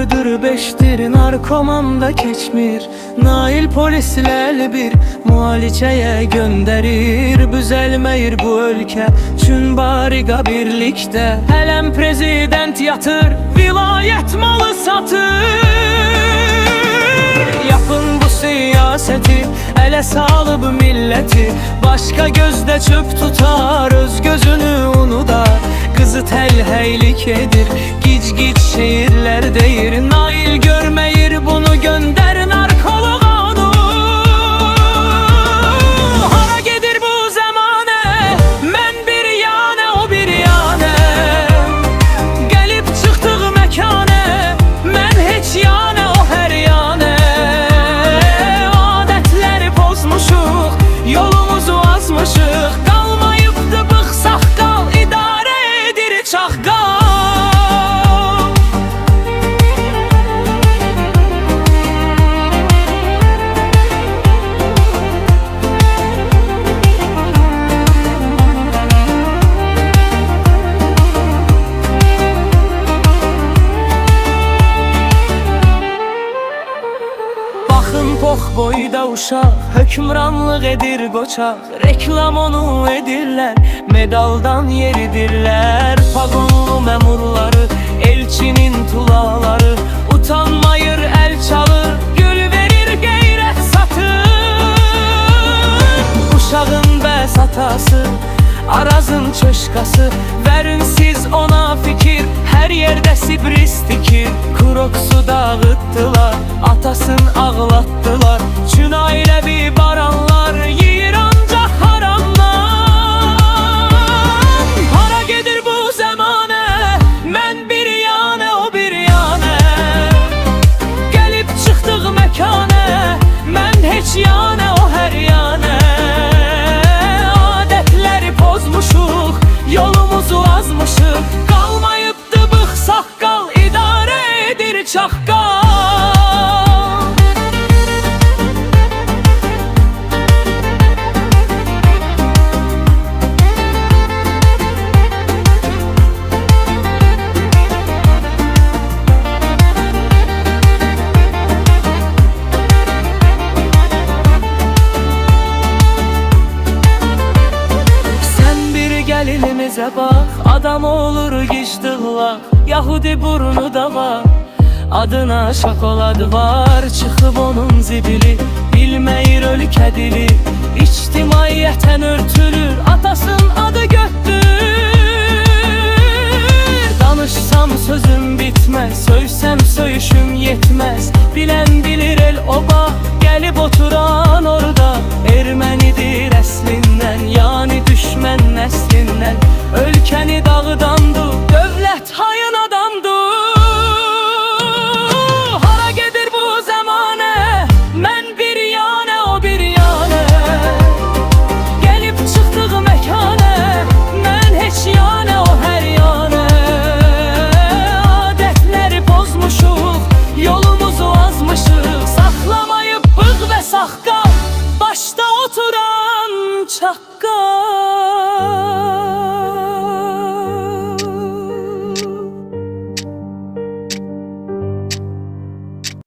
6'dır 5'tir narkomanda keçmir. Nail polisler bir mualiceye gönderir. Büzelmeyir bu ülke çün bariga birlikte. Hələm prezident yatır, vilayet malı satır. Yapın bu siyaseti, ele salıb milleti. Başka gözde çöp tutar, öz gözünü unudar. Kızı telheylik edir, gic gic şehirler deyir. Nail görmeyir bunu, gönder narkoloğa onu. Hara gedir bu zamane, mən bir yana o bir yana. Gelip çıktık mekane, mən heç yana o her yana. Adetleri bozmuşuq, yolumuzu azmışıq. Qalmayıbdı bıq saqqal, idarə edir çaqqal. Pox boyda uşaq, hökmranlıq edir qoçaq. Reklam onu edirlər, medaldan yeridirlər. Pagonlu memurları, elçinin tulaları. Utanmayır el çalır, gül verir qeyrət satır. Uşağın bəs atası, Arazın çöşkası. Verin siz ona fikir, her yerde sibris dikir. Kroksu dağıttılar, atasını ağlattılar. Çün ailevi baranlar, yiyir ancak haramlar. Hara gedir bu zamane, mən bir yana o bir yana. Gelip çıktık mekane, mən heç yana o her yana. Adetleri pozmuşuq, yolumuzu azmışıq. Qalmayıbdı bıq saqqal, idarə edir çaqqal. Elimize bak, adam olur gicdıqlaq. Yahudi burnu da var, adına şokolad var. Çıxıb onun zibili, bilmeyir ölkə dili. İctimaiyyətən örtülür, atasının adı götdür. Danışsam sözüm bitmez, söysəm söyüşüm yetmez. Bilen bilir el